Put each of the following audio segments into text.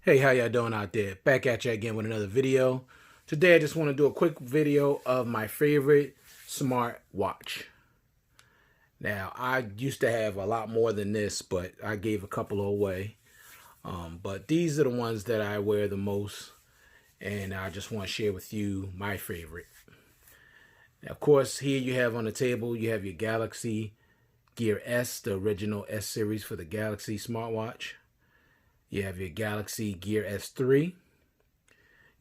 Hey, how y'all doing out there? Back at you again with another video. Today I just want to do a quick video of my favorite smart watch. Now, I used to have a lot more than this, but I gave a couple away. But these are the ones that I wear the most, and I just want to share with you my favorite. Now, of course, here you have on the table, you have your Galaxy Gear S, the original S series for the Galaxy smartwatch. You have your Galaxy Gear S3,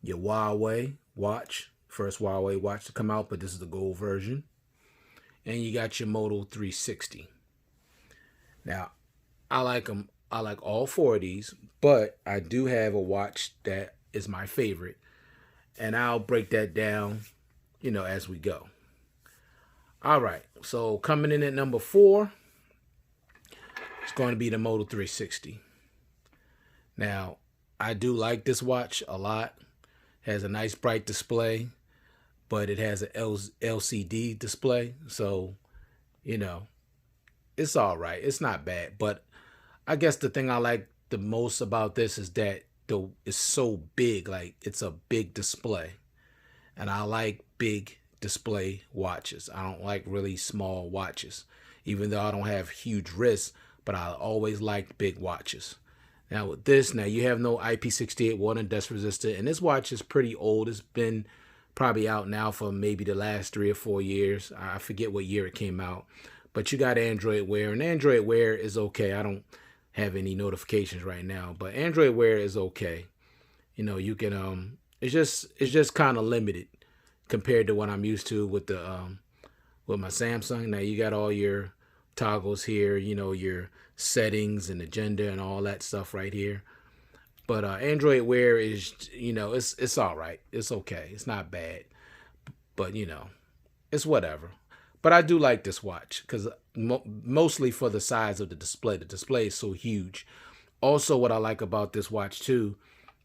your Huawei Watch, first Huawei Watch to come out, but this is the gold version. And you got your Moto 360. Now, I like them. I like all four of these, but I do have a watch that is my favorite, and I'll break that down, as we go. All right, so coming in at number 4, it's going to be the Moto 360. Now, I do like this watch a lot. It has a nice bright display, but it has an LCD display. So, it's all right. It's not bad. But I guess the thing I like the most about this is that it's so big. Like, it's a big display. And I like big display watches. I don't like really small watches, even though I don't have huge wrists, but I always liked big watches. Now with this, you have no IP68 water and dust resistant, and this watch is pretty old. It's been probably out now for maybe the last 3 or 4 years. I forget what year it came out, but you got Android Wear, and Android Wear is okay. I don't have any notifications right now, but Android Wear is okay. You can it's just kind of limited compared to what I'm used to with the with my Samsung. Now you got all your toggles here, your settings and agenda and all that stuff right here. But Android Wear is, it's all right. It's okay. It's not bad, but it's whatever. But I do like this watch because mostly for the size of the display. The display is so huge. Also, what I like about this watch too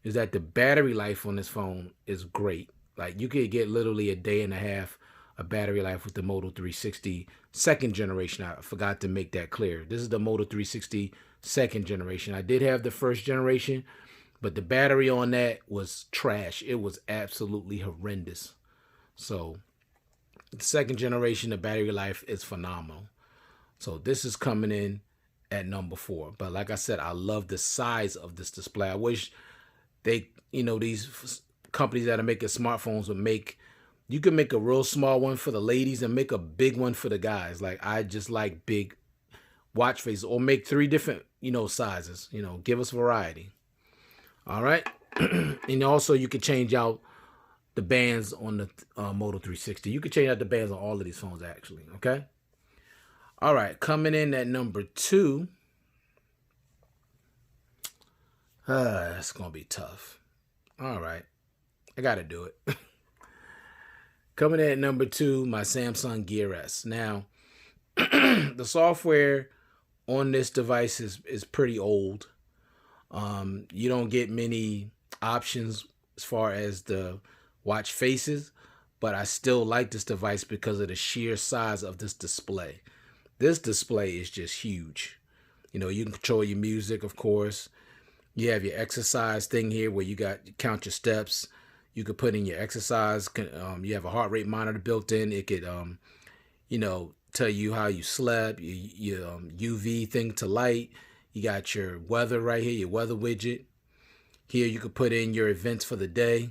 is that the battery life on this phone is great. Like, you could get literally a day and a half of battery life with the Moto 360 second generation. I forgot to make that clear. This is the Moto 360 second generation. I did have the first generation, but the battery on that was trash. It was absolutely horrendous. So the second generation, the battery life is phenomenal. So this is coming in at number 4. But like I said, I love the size of this display. I wish they, these companies that are making smartphones would you can make a real small one for the ladies and make a big one for the guys. Like, I just like big watch faces, or make 3 different, sizes, give us variety. All right. And also you can change out the bands on the Moto 360. You can change out the bands on all of these phones actually. Okay. All right. Coming in at number 2. That's going to be tough. All right. I got to do it. Coming in at number 2, my Samsung Gear S. Now, the software on this device is pretty old. You don't get many options as far as the watch faces, but I still like this device because of the sheer size of this display. This display is just huge. You can control your music, of course. You have your exercise thing here where you count your steps. You could put in your exercise. You have a heart rate monitor built in. It could, tell you how you slept. Your UV thing to light. You got your weather right here, your weather widget. Here you could put in your events for the day.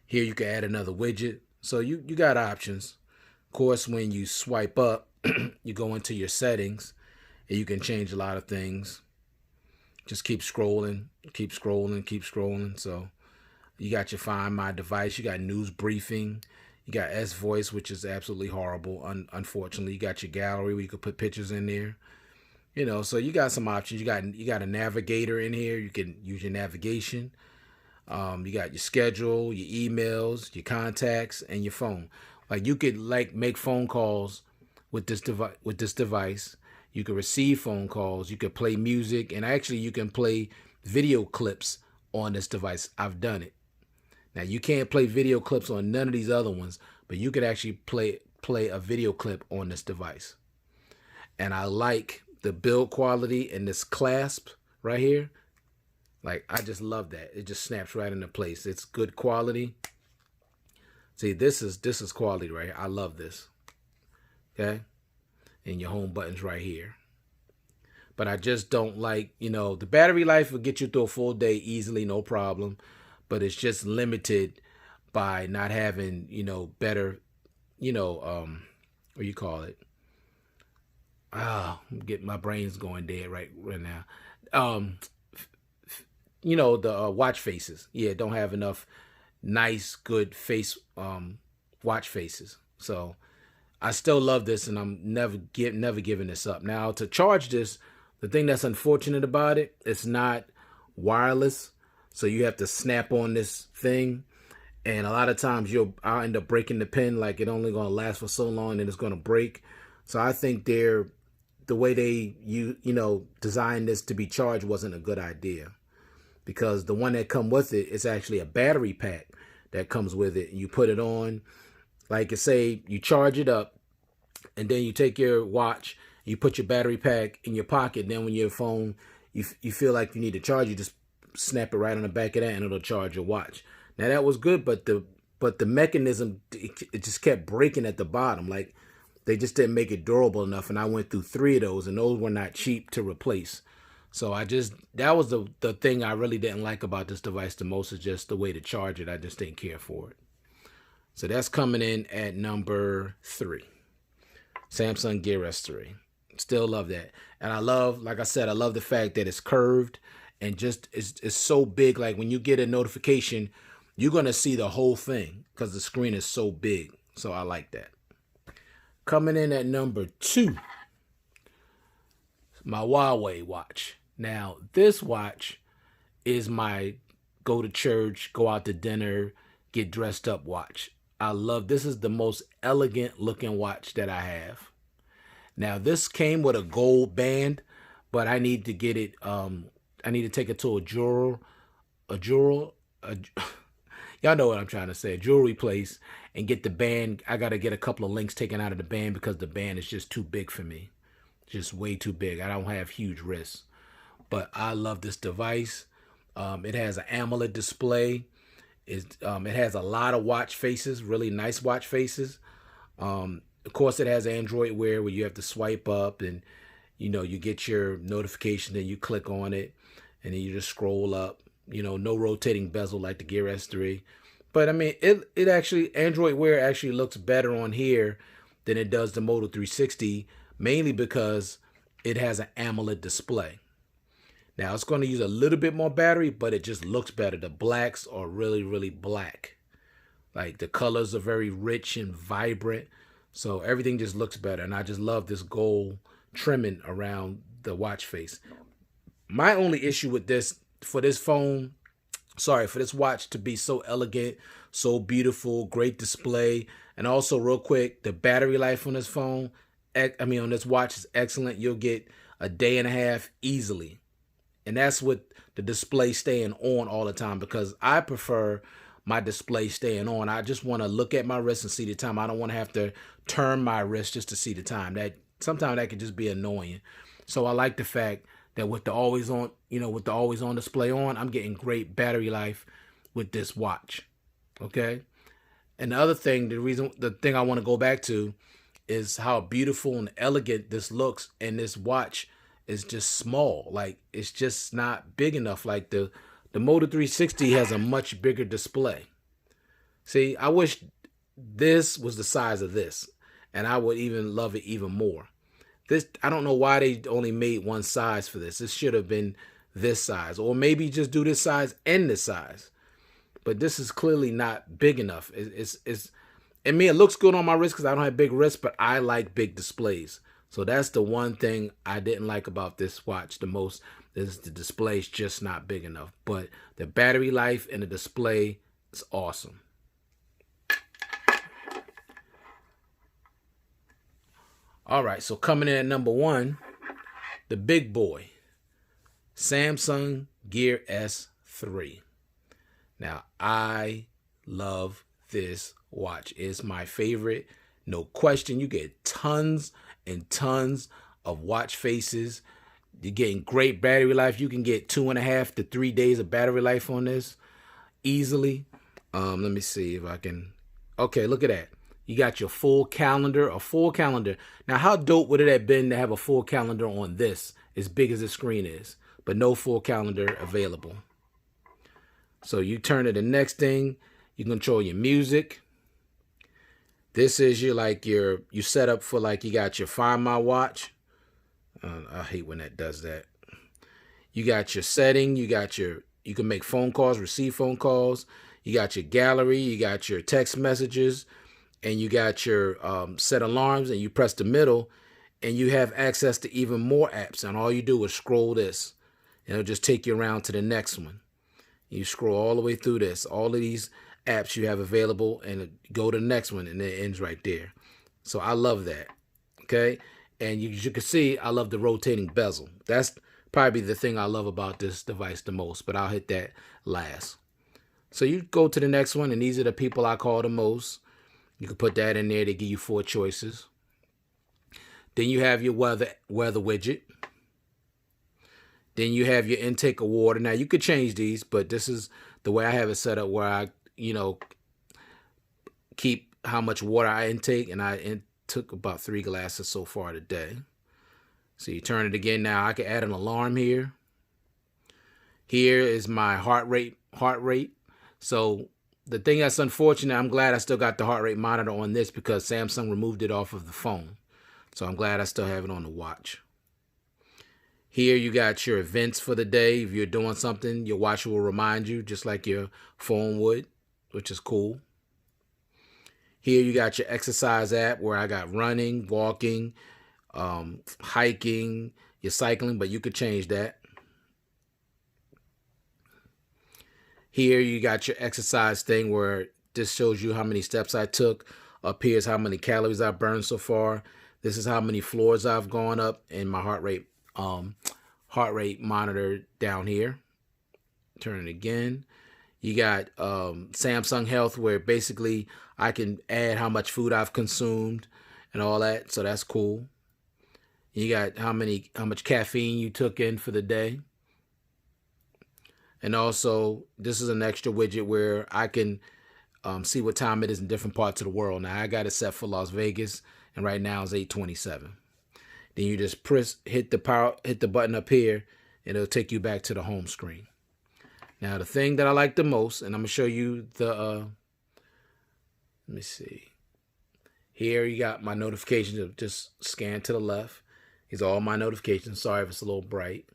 Here you can add another widget. So you got options. Of course, when you swipe up, you go into your settings, and you can change a lot of things. Just keep scrolling, keep scrolling, keep scrolling. So you got your Find My Device. You got News Briefing. You got S Voice, which is absolutely horrible, unfortunately. You got your gallery where you could put pictures in there. So you got some options. You got a navigator in here. You can use your navigation. You got your schedule, your emails, your contacts, and your phone. Like, you could make phone calls with this device. You can receive phone calls. You can play music, and actually you can play video clips on this device. I've done it. Now, you can't play video clips on none of these other ones, but you could actually play a video clip on this device. And I like the build quality and this clasp right here. Like, I just love that. It just snaps right into place. It's good quality. See, this is quality right here. I love this. Okay? And your home button's right here. But I just don't like, the battery life will get you through a full day easily, no problem. But it's just limited by not having, better, what do you call it? I'm getting my brain's going dead right now. The watch faces. Yeah, don't have enough nice, good face watch faces. So I still love this, and I'm never giving this up. Now, to charge this, the thing that's unfortunate about it, it's not wireless, so you have to snap on this thing, and a lot of times I'll end up breaking the pin. Like, it only gonna last for so long, and it's gonna break. So I think the way they designed this to be charged wasn't a good idea, because the one that come with it is actually a battery pack that comes with it. You put it on, like I say, you charge it up, and then you take your watch, you put your battery pack in your pocket. And then when your phone, you feel like you need to charge, you just snap it right on the back of that, and it'll charge your watch. Now, that was good, but the mechanism, it just kept breaking at the bottom. Like, they just didn't make it durable enough, and I went through 3 of those, and those were not cheap to replace. So that was the thing I really didn't like about this device the most, is just the way to charge it. I just didn't care for it. So that's coming in at number 3. Samsung Gear S3. Still love that. And I love, like I said, I love the fact that it's curved and just it's so big. Like, when you get a notification, you're going to see the whole thing because the screen is so big. So I like that. Coming in at number 2, my Huawei watch. Now, this watch is my go to church, go out to dinner, get dressed up watch. I love, this is the most elegant looking watch that I have. Now, this came with a gold band, but I need to get it, I need to take it to a y'all know what I'm trying to say, a jewelry place, and get the band. I got to get a couple of links taken out of the band because the band is just too big for me. Just way too big. I don't have huge wrists. But I love this device. It has an AMOLED display. It has a lot of watch faces, really nice watch faces. Of course, it has Android Wear where you have to swipe up and, you get your notification, then you click on it, and then you just scroll up. No rotating bezel like the Gear S3. But, I mean, it actually, Android Wear actually looks better on here than it does the Moto 360, mainly because it has an AMOLED display. Now, it's going to use a little bit more battery, but it just looks better. The blacks are really, really black. Like, the colors are very rich and vibrant. So everything just looks better. And I just love this gold trimming around the watch face. My only issue with this, for this watch to be so elegant, so beautiful, great display, and also real quick, the battery life on this phone, on this watch is excellent. You'll get a day and a half easily. And that's with the display staying on all the time, because I prefer my display staying on. I just want to look at my wrist and see the time. I don't want to have to turn my wrist just to see the time. Sometimes that can just be annoying. So I like the fact that with the always on, display on, I'm getting great battery life with this watch. Okay. And the other thing, the thing I want to go back to is how beautiful and elegant this looks. And this watch is just small. Like, it's just not big enough. Like the Moto 360 has a much bigger display. See, I wish this was the size of this, and I would even love it even more. This, I don't know why they only made one size for this. This should have been this size, or maybe just do this size and this size. But this is clearly not big enough. It looks good on my wrist because I don't have big wrists, but I like big displays. So that's the one thing I didn't like about this watch the most, is the display is just not big enough. But the battery life and the display is awesome. All right, so coming in at number 1, the big boy, Samsung Gear S3. Now, I love this watch. It's my favorite, no question. You get tons and tons of watch faces. You're getting great battery life. You can get 2.5 to 3 days of battery life on this easily. Let me see if I can. Okay, look at that. You got your full calendar, a full calendar. Now, how dope would it have been to have a full calendar on this, as big as the screen is, but no full calendar available? So you turn to the next thing. You control your music. This is you set up for like you got your Find My Watch. I hate when that does that. You got your setting. You can make phone calls, receive phone calls. You got your gallery. You got your text messages, and you got your set alarms. And you press the middle, and you have access to even more apps. And all you do is scroll this, and it'll just take you around to the next one. You scroll all the way through this. All of these apps you have available, and go to the next one, and it ends right there. So I love that. Okay, and you can see I love the rotating bezel. That's probably the thing I love about this device the most, but I'll hit that last. So you go to the next one, and these are the people I call the most. You can put that in there. They give you 4 choices. Then you have your weather widget. Then you have your intake of water. Now you could change these, but this is the way I have it set up, where I keep how much water I intake, and I took about 3 glasses so far today. So you turn it again. Now I can add an alarm here. Here is my heart rate. So the thing that's unfortunate, I'm glad I still got the heart rate monitor on this, because Samsung removed it off of the phone. So I'm glad I still have it on the watch. Here you got your events for the day. If you're doing something, your watch will remind you, just like your phone would, which is cool. Here you got your exercise app, where I got running, walking, hiking, your cycling, but you could change that. Here you got your exercise thing, where this shows you how many steps I took. Up here is how many calories I burned so far. This is how many floors I've gone up, and my heart rate monitor down here. Turn it again. You got Samsung Health, where basically I can add how much food I've consumed and all that, so that's cool. You got how much caffeine you took in for the day. And also, this is an extra widget where I can see what time it is in different parts of the world. Now, I got it set for Las Vegas, and right now it's 8:27. Then you just hit the button up here, and it'll take you back to the home screen. Now, the thing that I like the most, and I'm going to show you let me see. Here you got my notifications. Just scan to the left. These are all my notifications. Sorry if it's a little bright.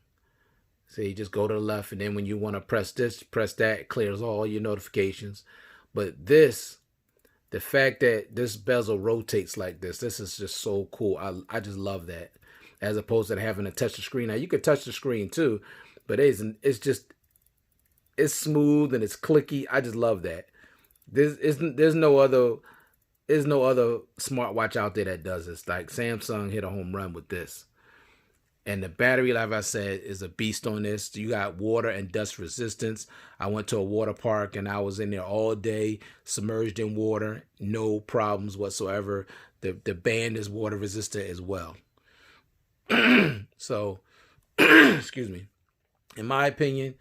So you just go to the left, and then when you want to press this, press that. It clears all your notifications. But this, the fact that this bezel rotates like this is just so cool. I just love that, as opposed to having to touch the screen. Now, you could touch the screen too, but it's smooth and it's clicky. I just love that. There's no other smartwatch out there that does this. Like, Samsung hit a home run with this. And the battery, like I said, is a beast on this. You got water and dust resistance. I went to a water park, and I was in there all day, submerged in water, no problems whatsoever. The band is water resistant as well. So, excuse me. In my opinion,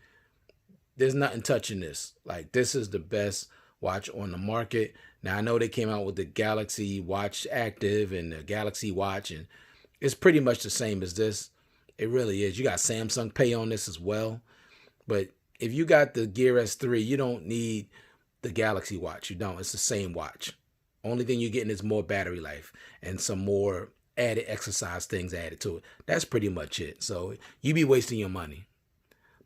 there's nothing touching this. Like, this is the best watch on the market. Now, I know they came out with the Galaxy Watch Active and the Galaxy Watch, and it's pretty much the same as this. It really is. You got Samsung Pay on this as well. But if you got the Gear S3, you don't need the Galaxy Watch. You don't. It's the same watch. Only thing you're getting is more battery life and some more added exercise things added to it. That's pretty much it. So you be wasting your money.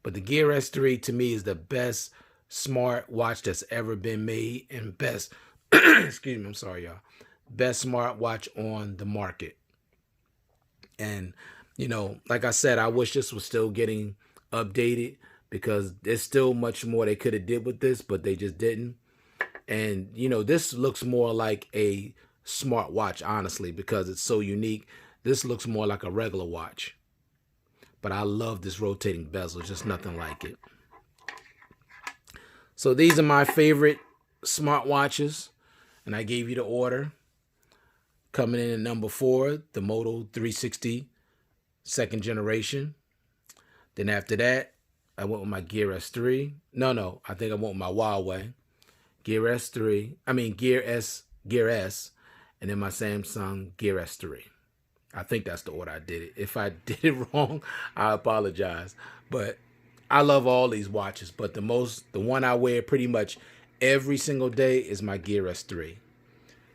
But the Gear S3, to me, is the best smart watch that's ever been made, and best, excuse me, I'm sorry, y'all, best smart watch on the market. And, like I said, I wish this was still getting updated, because there's still much more they could have did with this, but they just didn't. And, this looks more like a smart watch, honestly, because it's so unique. This looks more like a regular watch. But I love this rotating bezel, just nothing like it. So these are my favorite smartwatches, and I gave you the order. Coming in at number 4, the Moto 360 2nd generation. Then after that, I went with my Gear S3. No, I think I went with my Huawei Gear S3. I mean Gear S, and then my Samsung Gear S3. I think that's the order I did it. If I did it wrong, I apologize. But I love all these watches, but the one I wear pretty much every single day is my Gear S3.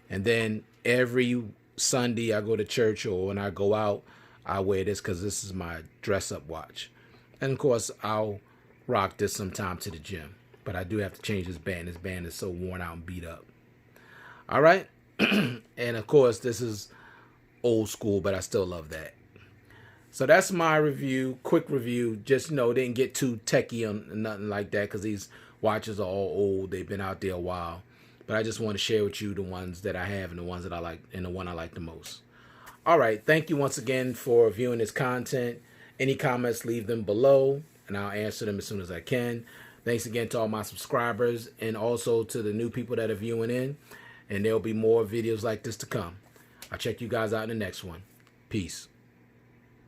And then every Sunday I go to church or when I go out, I wear this because this is my dress-up watch. And of course, I'll rock this sometime to the gym. But I do have to change this band. This band is so worn out and beat up. All right? And of course, this is old school, but I still love that. So that's my review, quick review. Just, didn't get too techie on nothing like that because these watches are all old. They've been out there a while. But I just want to share with you the ones that I have and the ones that I like and the one I like the most. All right. Thank you once again for viewing this content. Any comments, leave them below, and I'll answer them as soon as I can. Thanks again to all my subscribers and also to the new people that are viewing in. And there'll be more videos like this to come. I'll check you guys out in the next one. Peace.